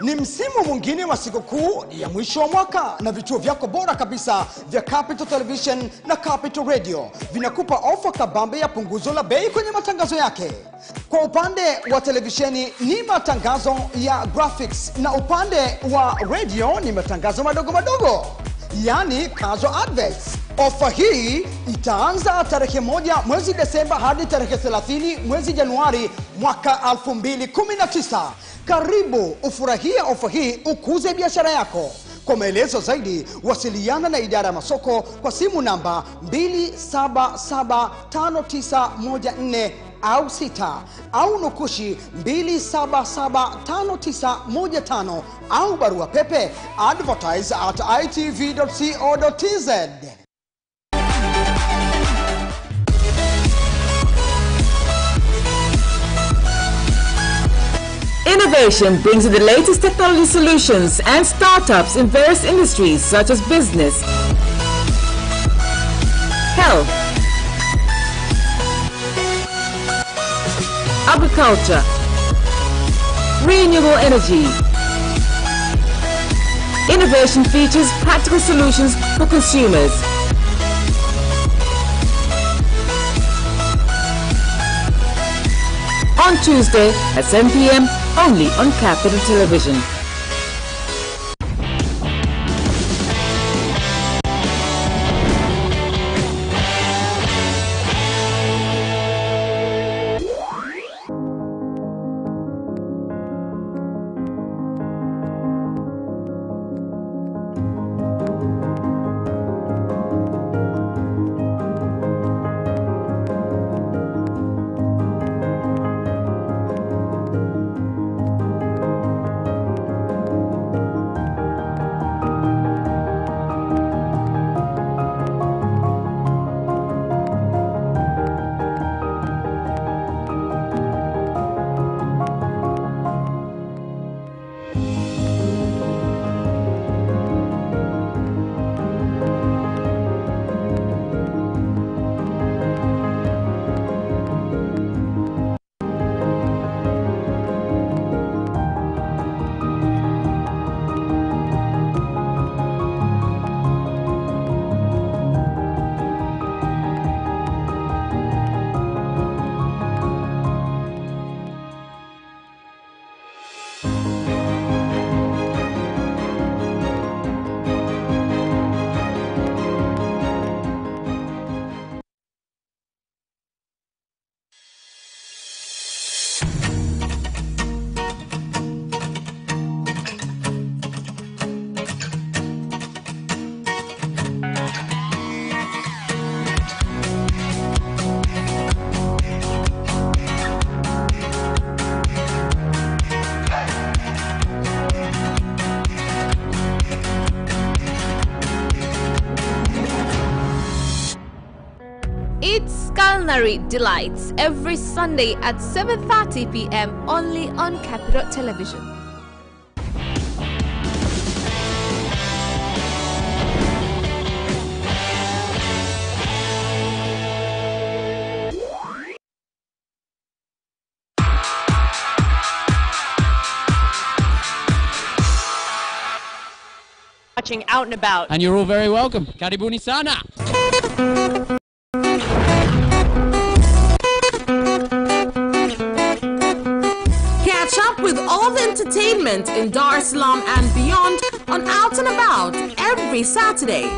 Ni msimu mwingine wa sikukuu ya mwisho wa mwaka na vituo vyako bora kabisa vya Capital Television na Capital Radio vinakupa ofa kabambe ya punguzo la bei kwenye matangazo yake. Kwa upande wa televisheni ni matangazo ya graphics na upande wa radio ni matangazo madogo madogo, yani casual adverts. Ofa hii itaanza tarehe 1 mwezi Desemba hadi tarehe 30 mwezi Januari mwaka 2019. Karibu ufurahie ofa hii, ukuze biashara yako. Kwa maelezo zaidi wasiliana na idara ya masoko kwa simu namba 2775914 au 6 au nukushi 2775915 au barua pepe advertise@itv.co.tz. Innovation brings you the latest technology solutions and startups in various industries such as business, health, agriculture, renewable energy. Innovation features practical solutions for consumers. On Tuesday at 7 p.m. only on Capital Television. It's Culinary Delights every Sunday at 7:30 p.m. only on Capital Television. Watching Out and About. And you're all very welcome. Karibuni sana. Catch up with all the entertainment in Dar es Salaam and beyond on Out and About every Saturday.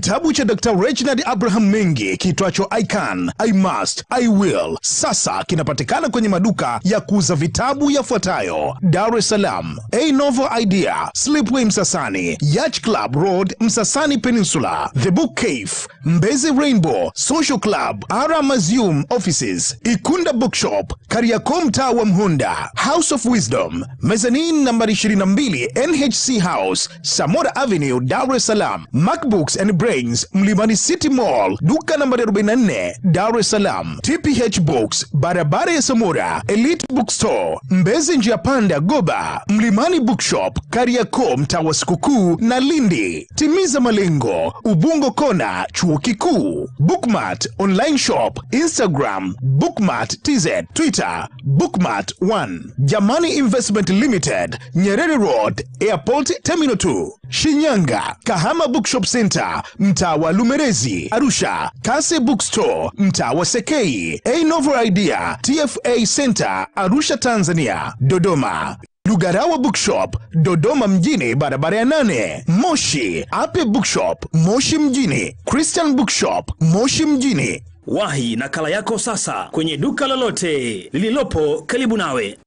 Kitabu cha Dr. Reginald Abraham Mengi kitwacho I Can, I Must, I Will sasa kinapatikana kwenye maduka ya kuuza vitabu yafuatayo: Dar es Salaam, A Novel Idea, Slipway Msasani, Yacht Club Road, Msasani Peninsula, The Book Cave, Mbezi Rainbow, Social Club, Ara Museum Offices, Ikunda Bookshop, Kariakoo mtaa wa Mhunda, House of Wisdom, Mezzanine nambari 22, NHC House, Samora Avenue, Dar es Salaam, MacBooks and Brains, Mlimani City Mall, duka nambari 44, Dar es Salaam, TPH Books, barabara ya Samora, Elite Bookstore, Mbezi njia panda Goba, Mlimani Bookshop, Kariakoo mtaa wa Sikukuu na Lindi. Timiza malengo, Ubungo Kona, Chuo Kikuu. Bookmart Online Shop, Instagram, Bookmart TZ, Twitter, Bookmart 1. Jamani Investment Limited, Nyerere Road, Airport Terminal 2. Shinyanga, Kahama Bookshop Center, mtaa wa Lumerezi. Arusha, Kase Bookstore, mtaa wa Sekei. A Novel Idea, TFA Center, Arusha, Tanzania. Dodoma, Lugarawa Bookshop, Dodoma mjini, barabara ya 8. Moshi, Ape Bookshop, Moshi mjini. Christian Bookshop, Moshi mjini. Wahi nakala yako sasa kwenye duka lolote lililopo karibu nawe.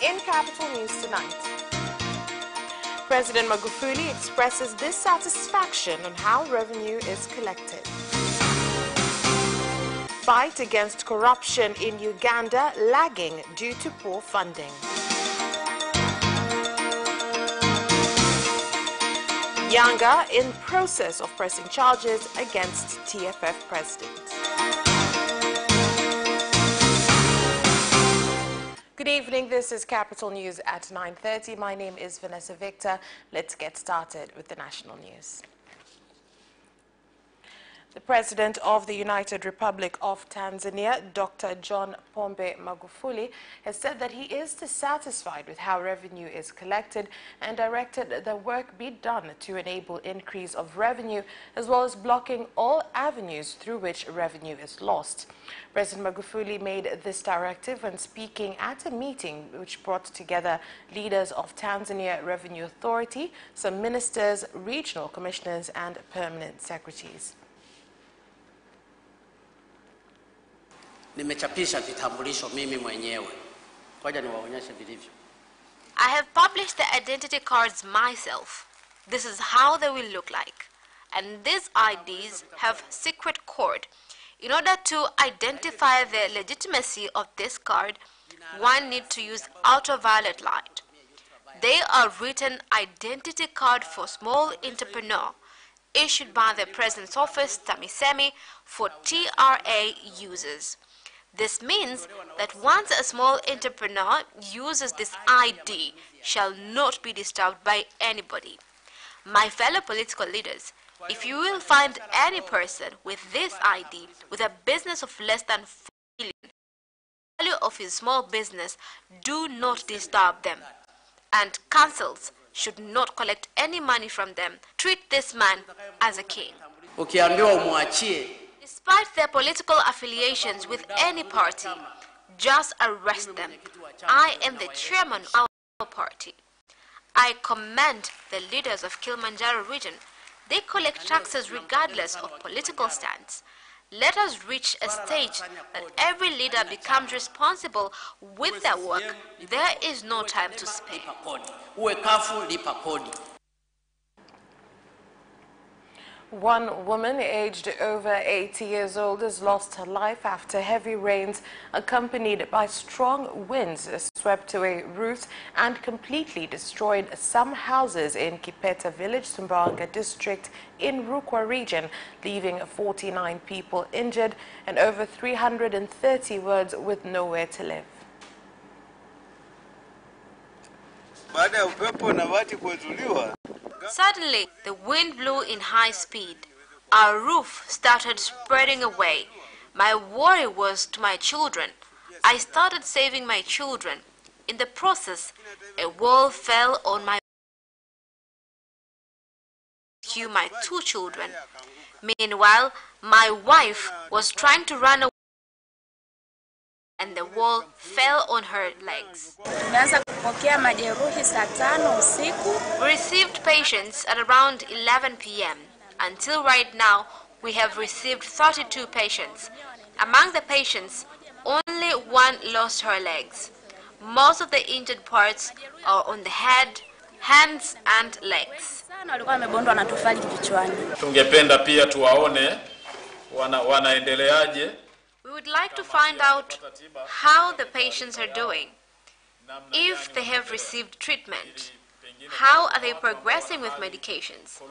In Capital News tonight, President Magufuli expresses dissatisfaction on how revenue is collected. Fight against corruption in Uganda lagging due to poor funding. Yanga in process of pressing charges against TFF president. Good evening, this is Capital News at 9:30. My name is Vanessa Victor. Let's get started with the national news. The President of the United Republic of Tanzania, Dr. John Pombe Magufuli, has said that he is dissatisfied with how revenue is collected and directed the work be done to enable increase of revenue, as well as blocking all avenues through which revenue is lost. President Magufuli made this directive when speaking at a meeting which brought together leaders of Tanzania Revenue Authority, some ministers, regional commissioners, and permanent secretaries. Nimechapisha vitambulisho mimi mwenyewe. Ngoja niwaonyeshe vilivyo. I have published the identity cards myself. This is how they will look like. And these IDs have secret code. In order to identify the legitimacy of this card, one needs to use ultraviolet light. They are written identity card for small entrepreneur, issued by the President's Office, TAMISEMI, for TRA users. This means that once a small entrepreneur uses this ID, shall not be disturbed by anybody. My fellow political leaders, if you will find any person with this ID with a business of less than 4 million, the value of his small business, do not disturb them. And councils should not collect any money from them. Treat this man as a king. Ukiambiwa umwachie, despite their political affiliations with any party, just arrest them. I am the chairman of our party. I commend the leaders of Kilimanjaro region. They collect taxes regardless of political stance. Let us reach a stage that every leader becomes responsible with their work. There is no time to spare. uwe kafu lipa kodi. One woman aged over 80 years old has lost her life after heavy rains accompanied by strong winds swept away roofs and completely destroyed some houses in Kipeta village, Sumbawanga district in Rukwa region, leaving 49 people injured and over 330 wards with nowhere to live. Suddenly, the wind blew in high speed. Our roof started spreading away. My worry was to my children. I started saving my children. In the process, a wall fell on my rescue my 2 children. Meanwhile, my wife was trying to run away and the wall fell on her legs. We received patients at around 11 p.m. Until right now, we have received 32 patients. Among the patients, only 1 lost her legs. Most of the injured parts are on the head, hands and legs. Tungependa pia tuwaone wanaendeleaje. We would like to find out how the patients are doing, if they have received treatment, how are they progressing with medications,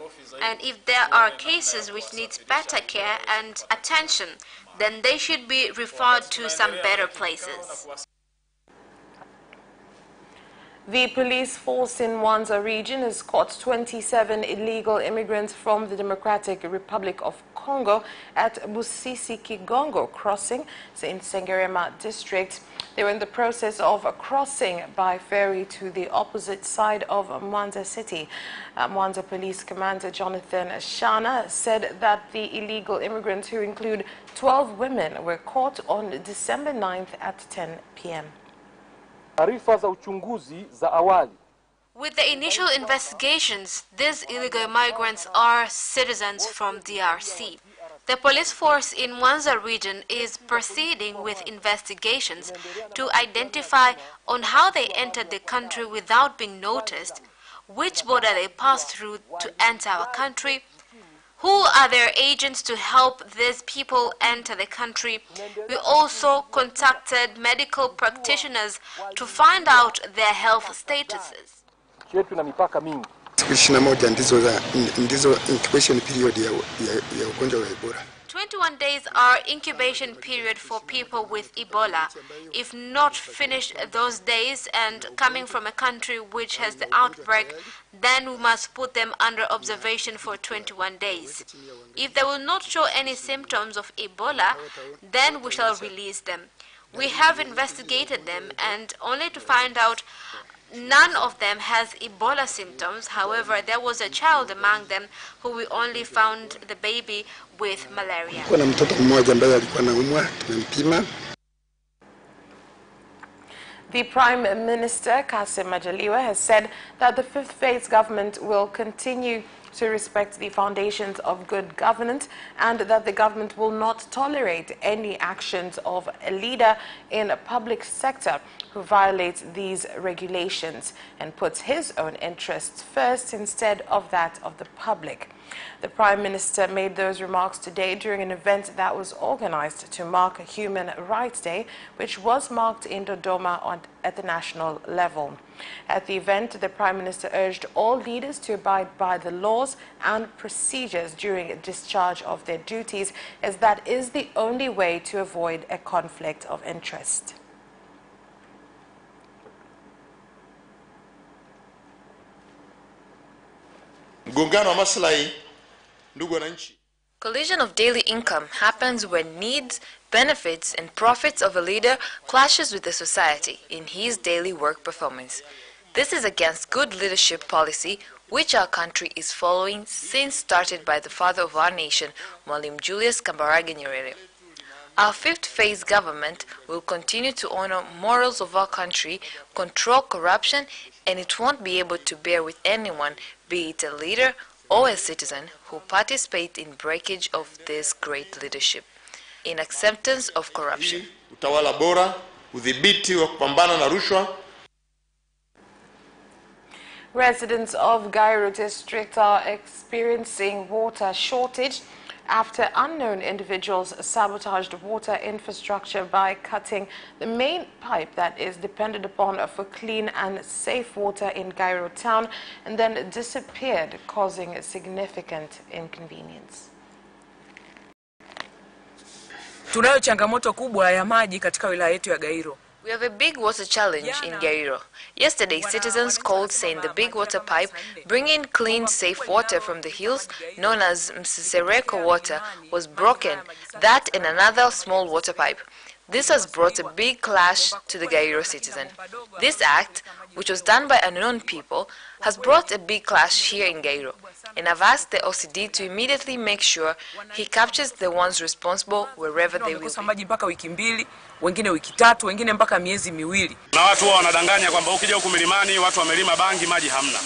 and if there are cases which need better care and attention, then they should be referred to some better places. The police force in Mwanza region has caught 27 illegal immigrants from the Democratic Republic of Congo at Busisi-Kigongo crossing in Sengerema district. They were in the process of crossing by ferry to the opposite side of Mwanza city. Mwanza Police Commander Jonathan Shana said that the illegal immigrants, who include 12 women, were caught on December 9th at 10 p.m. With the initial investigations, these illegal migrants are citizens from DRC. The police force in Mwanza region is proceeding with investigations to identify on how they entered the country without being noticed, which border they passed through to enter our country, who are their agents to help these people enter the country. We also contacted medical practitioners to find out their health statuses. Ndizo incubation period ya ugonjwa wa Ebola. 21 days are incubation period for people with Ebola. If not finished those days and coming from a country which has the outbreak, then we must put them under observation for 21 days. If they will not show any symptoms of Ebola, then we shall release them. We have investigated them and only to find out none of them has Ebola symptoms. However, there was a child among them who we only found the baby with malaria. The Prime Minister, Kassim Majaliwa, has said that the fifth phase government will continue to respect the foundations of good governance and that the government will not tolerate any actions of a leader in a public sector who violates these regulations and puts his own interests first instead of that of the public. The Prime Minister made those remarks today during an event that was organized to mark Human Rights Day, which was marked in Dodoma at the national level. At the event, the Prime Minister urged all leaders to abide by the laws and procedures during discharge of their duties, as that is the only way to avoid a conflict of interest. Collision of daily income happens when needs, benefits and profits of a leader clashes with the society in his daily work performance. This is against good leadership policy which our country is following since started by the father of our nation, Mwalimu Julius Kambarage Nyerere. Our fifth phase government will continue to honor morals of our country, control corruption, and it won't be able to bear with anyone, be it a leader or a citizen, who participate in breakage of this great leadership, in acceptance of corruption. Utawala bora, udhibiti wa kupambana na rushwa. Residents of Gairo district are experiencing water shortage after unknown individuals sabotaged water infrastructure by cutting the main pipe that is depended upon for clean and safe water in Gairo town and then disappeared, causing a significant inconvenience. Tunayo changamoto kubwa ya maji katika wilaya yetu ya Gairo. We have a big water challenge in Gairo. Yesterday, citizens called saying the big water pipe bringing clean, safe water from the hills, known as Msisereko water, was broken. That and another small water pipe. This has brought a big clash to the Gairo citizen. This act, which was done by unknown people, has brought a big clash here in Gairo. and I've asked the OCD to immediately make sure he captures the ones responsible wherever they will be. Maji mpaka wiki mbili, wengine wiki tatu, wengine mpaka miezi miwili. Na watu wao wanadanganya kwamba ukija huku milimani watu wamelima bangi, maji hamna.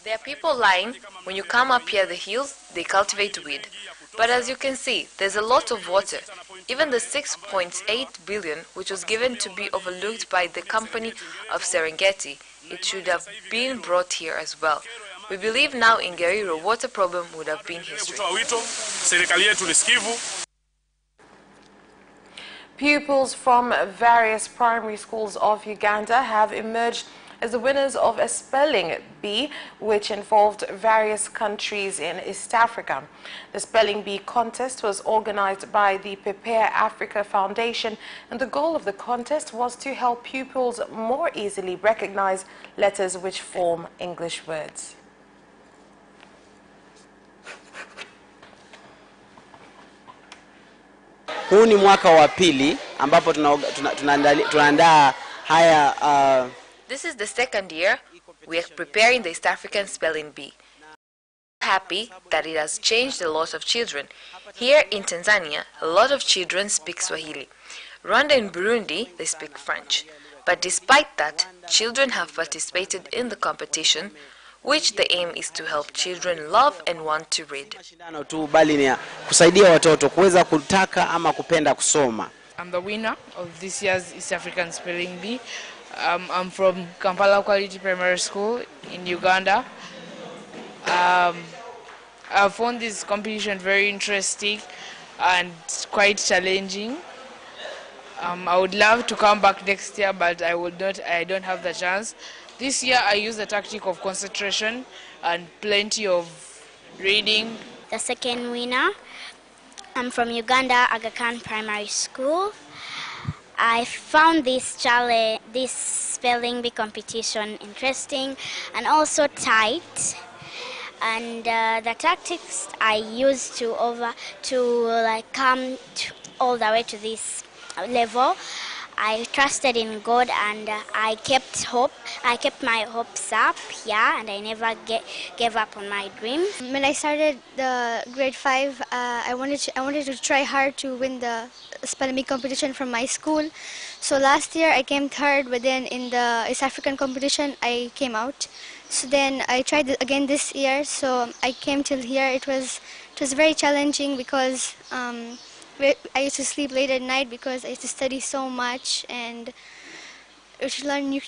There are people lying. When you come up here the hills, they cultivate weed. But as you can see, there's a lot of water. Even the 6.8 billion, which was given to be overlooked by the company of Serengeti, it should have been brought here as well. We believe now in Gariro, water problem would have been history. Pupils from various primary schools of Uganda have emerged as the winners of a spelling bee, which involved various countries in East Africa. The spelling bee contest was organized by the Prepare Africa Foundation, and the goal of the contest was to help pupils more easily recognize letters which form English words. Huu ni mwaka wa pili ambapo tunaandaa haya. This is the second year we are preparing the East African Spelling Bee. I'm happy that it has changed a lot of children. Here in Tanzania, a lot of children speak Swahili. Rwanda and Burundi, they speak French. But despite that, children have participated in the competition, which the aim is to help children love and want to read. Kusaidia watoto kuweza kutaka ama kupenda kusoma. I'm the winner of this year's East African Spelling Bee. I'm from Kampala Quality Primary School in Uganda. I found this competition very interesting and quite challenging. I would love to come back next year, but I don't have the chance. This year I used the tactic of concentration and plenty of reading. The second winner, I'm from Uganda, Aga Khan Primary School. I found this spelling bee competition interesting and also tight. And the tactics I used to come all the way to this level, I trusted in God and I kept my hopes up, and I never gave up on my dream. When I started the grade 5, I wanted to try hard to win the spelling bee competition from my school. So last year I came third, but then in the East African competition I came out. So then I tried it again this year. So I came till here. It was very challenging because I used to sleep late at night because I used to study so much, and I should learn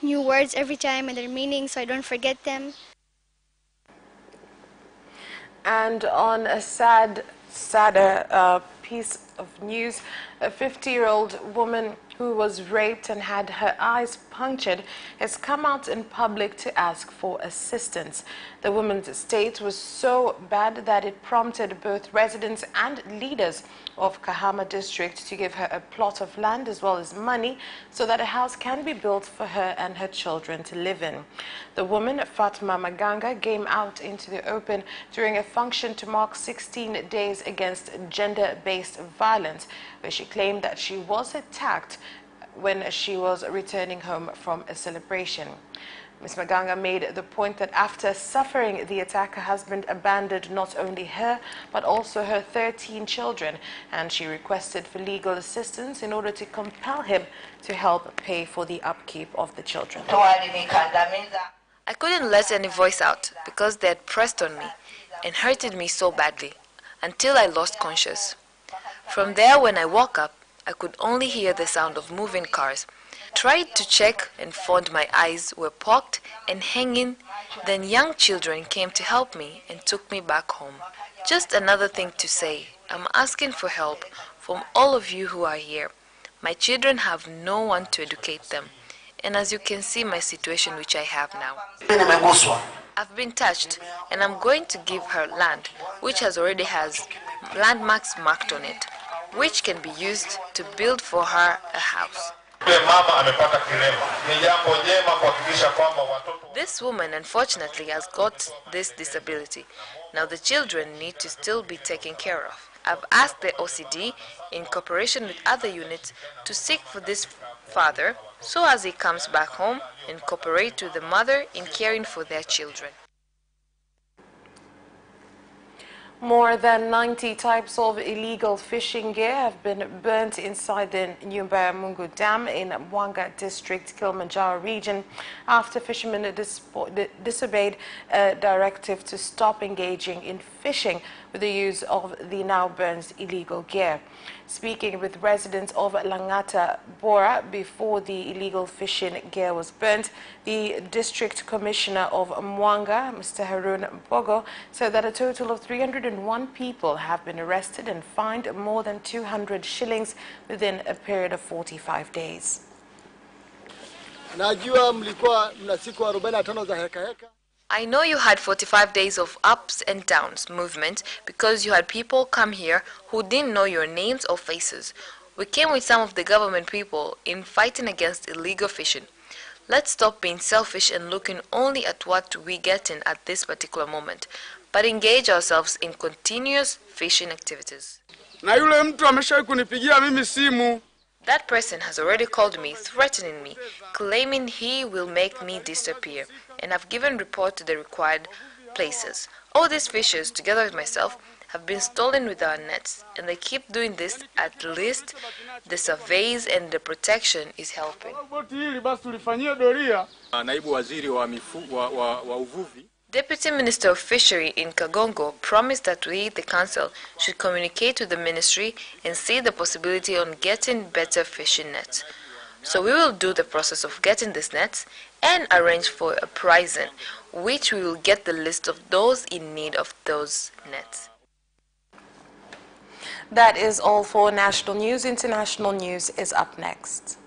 new words every time and their meaning so I don't forget them. And on a sadder piece of news, a 50-year-old woman who was raped and had her eyes punctured has come out in public to ask for assistance. The woman's state was so bad that it prompted both residents and leaders of Kahama district to give her a plot of land as well as money so that a house can be built for her and her children to live in. The woman, Fatma Maganga, came out into the open during a function to mark 16 days against gender-based violence, where she claimed that she was attacked when she was returning home from a celebration. Ms. Maganga made the point that after suffering the attack, her husband abandoned not only her, but also her 13 children, and she requested for legal assistance in order to compel him to help pay for the upkeep of the children. I couldn't let any voice out because they had pressed on me and hurted me so badly until I lost conscious. From there, when I woke up, I could only hear the sound of moving cars. Tried to check and found my eyes were poked and hanging. Then young children came to help me and took me back home. Just another thing to say, I'm asking for help from all of you who are here. My children have no one to educate them. And as you can see my situation which I have now. I've been touched and I'm going to give her land which already has landmarks marked on it, which can be used to build for her a house. This woman unfortunately has got this disability. Now the children need to still be taken care of. I've asked the OCD in cooperation with other units to seek for this father so as he comes back home and cooperate with the mother in caring for their children. More than 90 types of illegal fishing gear have been burnt inside the Nyumba Dam in Mwanga District, Kilimanjaro region, after fishermen disobeyed a directive to stop engaging in fishing with the use of the now burned illegal gear. Speaking with residents of Langata Bora before the illegal fishing gear was burnt, the District Commissioner of Mwanga, Mr. Harun Bogo, said that a total of 301 people have been arrested and fined more than 200 shillings within a period of 45 days. I know you had 45 days of ups and downs movement because you had people come here who didn't know your names or faces. We came with some of the government people in fighting against illegal fishing. Let's stop being selfish and looking only at what we get in at this particular moment, but engage ourselves in continuous fishing activities. That person has already called me, threatening me, claiming he will make me disappear, and I've given report to the required places. All these fishes, together with myself, have been stolen with our nets, and they keep doing this. At least the surveys and the protection is helping. Deputy Minister of Fishery in Kagongo promised that we, the Council, should communicate to the Ministry and see the possibility on getting better fishing nets. So we will do the process of getting these nets and arrange for a pricing, which we will get the list of those in need of those nets. That is all for national news. International news is up next.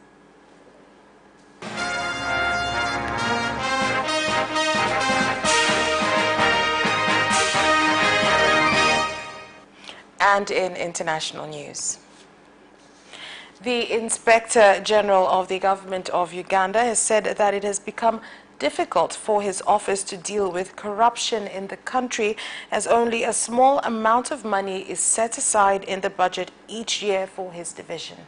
And in international news, the Inspector General of the Government of Uganda has said that it has become difficult for his office to deal with corruption in the country, as only a small amount of money is set aside in the budget each year for his division.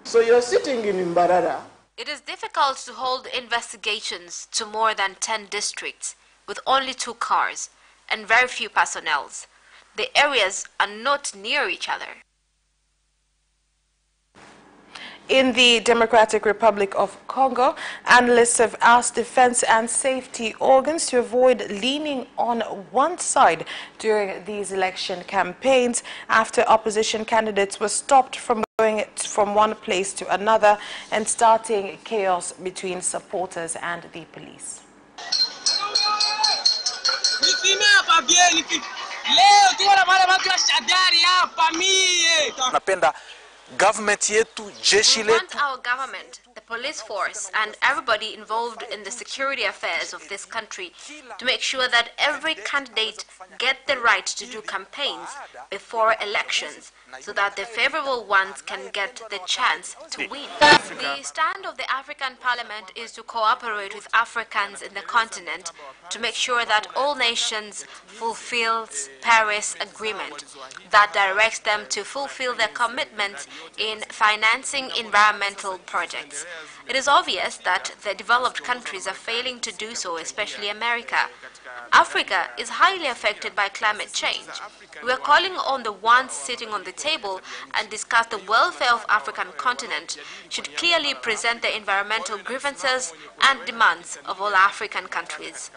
So you're sitting in Mbarara. It is difficult to hold investigations to more than 10 districts with only 2 cars and very few personnel. The areas are not near each other. In the Democratic Republic of Congo, analysts have asked defense and safety organs to avoid leaning on one side during these election campaigns after opposition candidates were stopped from going from one place to another and starting chaos between supporters and the police. Government yetu, jeshi letu. We want our government, the police force, and everybody involved in the security affairs of this country to make sure that every candidate get the right to do campaigns before elections, so that the favorable ones can get the chance to win. The stand of the African Parliament is to cooperate with Africans in the continent to make sure that all nations fulfill Paris Agreement that directs them to fulfill their commitments in financing environmental projects. It is obvious that the developed countries are failing to do so, especially America. Africa is highly affected by climate change. We are calling on the ones sitting on the table and discuss the welfare of African continent should clearly present the environmental grievances and demands of all African countries.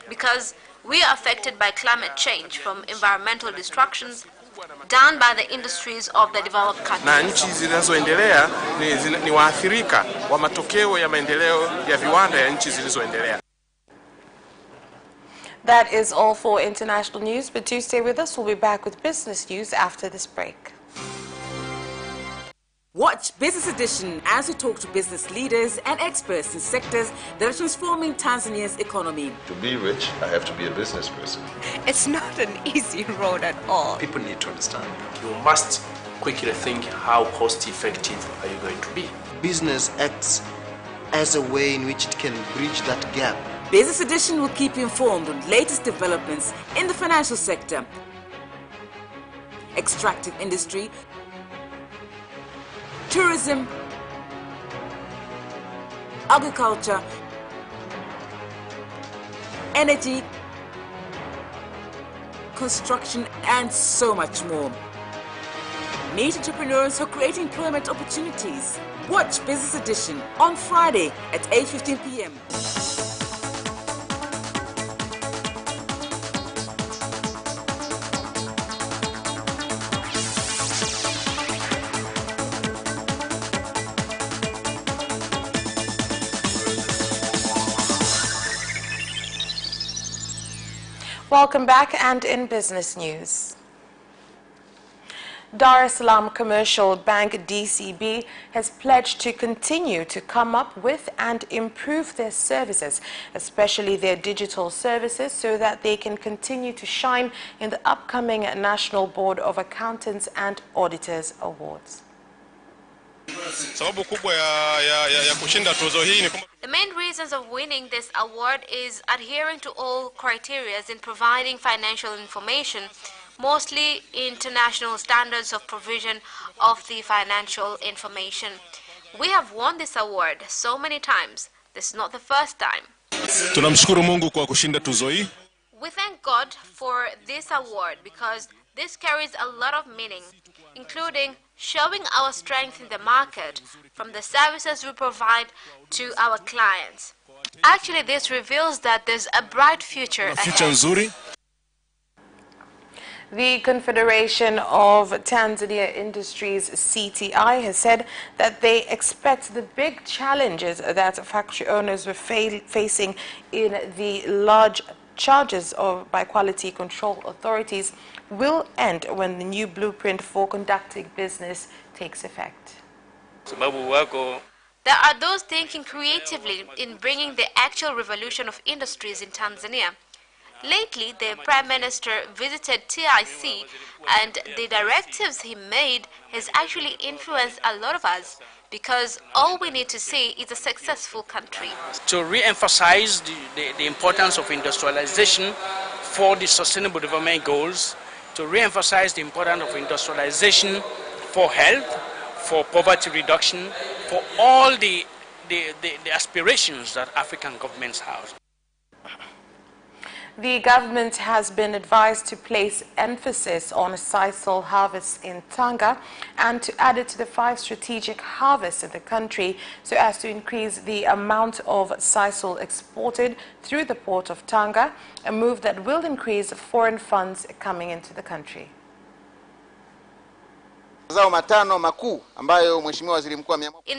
Because we are affected by climate change from environmental destructions done by the industries of the developed countries. Na nchi zinazoendelea ni waathirika wa matokeo ya maendeleo ya viwanda ya nchi zilizoendelea. That is all for international news, but do stay with us. We'll be back with business news after this break. Watch Business Edition as we talk to business leaders and experts in sectors that are transforming Tanzania's economy. To be rich, I have to be a business person. It's not an easy road at all. People need to understand. You must quickly think, how cost effective are you going to be? Business acts as a way in which it can bridge that gap. Business Edition will keep you informed on latest developments in the financial sector, extractive industry, tourism, agriculture, energy, construction, and so much more. Meet entrepreneurs who create employment opportunities. Watch Business Edition on Friday at 8:15 p.m. Welcome back, and in business news. Dar es Salaam Commercial Bank DCB has pledged to continue to come up with and improve their services, especially their digital services, so that they can continue to shine in the upcoming National Board of Accountants and Auditors Awards. The main reasons of winning this award is adhering to all criteria in providing financial information, mostly international standards of provision of the financial information. We have won this award so many times. This is not the first time. Tunamshukuru Mungu kwa kushinda tuzo hii. We thank God for this award because this carries a lot of meaning, including showing our strength in the market from the services we provide to our clients. Actually, this reveals that there's a bright future ahead. The Confederation of Tanzania Industries, CTI, has said that they expect the big challenges that factory owners were facing in the large charges by quality control authorities will end when the new blueprint for conducting business takes effect. There are those thinking creatively in bringing the actual revolution of industries in Tanzania. Lately, the Prime Minister visited TIC, and the directives he made has actually influenced a lot of us, because all we need to see is a successful country. To re-emphasize the importance of industrialization for the Sustainable Development Goals, to re-emphasize the importance of industrialization for health, for poverty reduction, for all the aspirations that African governments have. The government has been advised to place emphasis on sisal harvests in Tanga and to add it to the 5 strategic harvests in the country so as to increase the amount of sisal exported through the port of Tanga, a move that will increase foreign funds coming into the country. In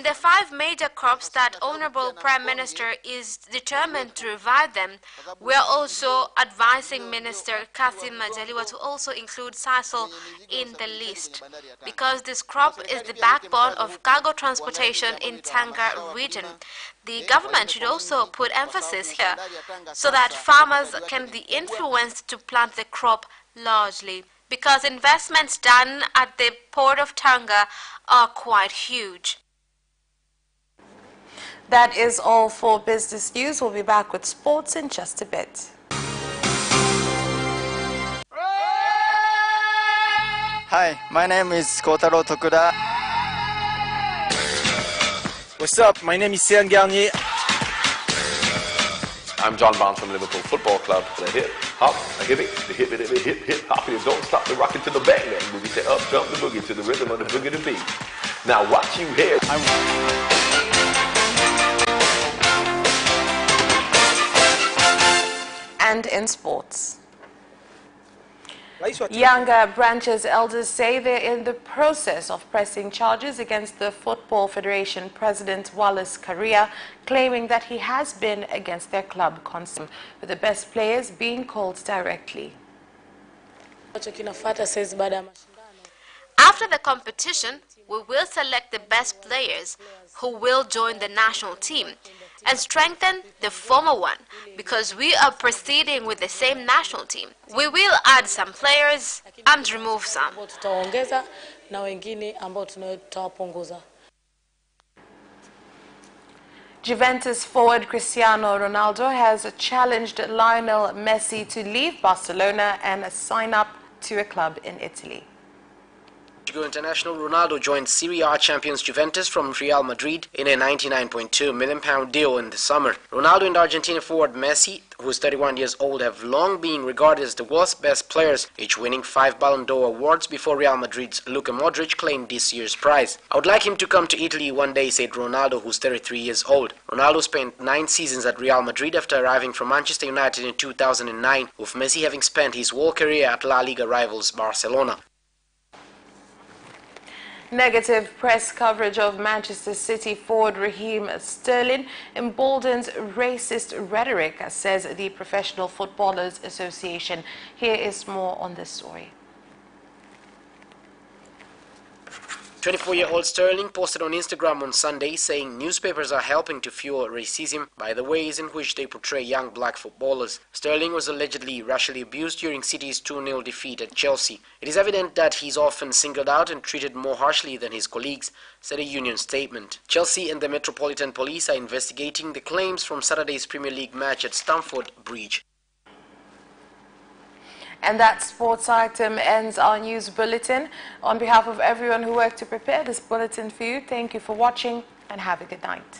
the 5 major crops that Honorable Prime Minister is determined to revive them, we are also advising Minister Kassim Majaliwa to also include sisal in the list, because this crop is the backbone of cargo transportation in Tanga region. The government should also put emphasis here so that farmers can be influenced to plant the crop largely, because investments done at the port of Tanga are quite huge. That is all for business news. We'll be back with sports in just a bit. Hi, my name is Kotaro Tokuda. What's up? My name is Sean Garnier. I'm John Barnes from Liverpool Football Club. The hip, hop, a hip, the hip, hip, hop, you don't stop the rockin' to the bang, bang, boogie, say up, jump the boogie to the rhythm of the boogie to beat. Now what you hear. And in sports. Younger Branch's elders say they're in the process of pressing charges against the Football Federation President Wallace Karia, claiming that he has been against their club constantly, with the best players being called directly. After the competition, we will select the best players who will join the national team and strengthen the former one, because we are proceeding with the same national team. We will add some players and remove some. Juventus forward Cristiano Ronaldo has challenged Lionel Messi to leave Barcelona and sign up to a club in Italy. Portugal international Ronaldo joined Serie A champions Juventus from Real Madrid in a £99.2 million deal in the summer. Ronaldo and Argentina forward Messi, who is 31 years old, have long been regarded as the world's best players, each winning 5 Ballon d'Or awards before Real Madrid's Luka Modric claimed this year's prize. "I would like him to come to Italy one day," said Ronaldo, who's 33 years old. Ronaldo spent 9 seasons at Real Madrid after arriving from Manchester United in 2009, with Messi having spent his whole career at La Liga rivals Barcelona. Negative press coverage of Manchester City forward Raheem Sterling emboldens racist rhetoric, says the Professional Footballers Association. Here is more on this story. 24-year-old Sterling posted on Instagram on Sunday saying newspapers are helping to fuel racism by the ways in which they portray young black footballers. Sterling was allegedly racially abused during City's 2-0 defeat at Chelsea. It is evident that he's often singled out and treated more harshly than his colleagues, said a union statement. Chelsea and the Metropolitan Police are investigating the claims from Saturday's Premier League match at Stamford Bridge. And that sports item ends our news bulletin. On behalf of everyone who worked to prepare this bulletin for you, thank you for watching and have a good night.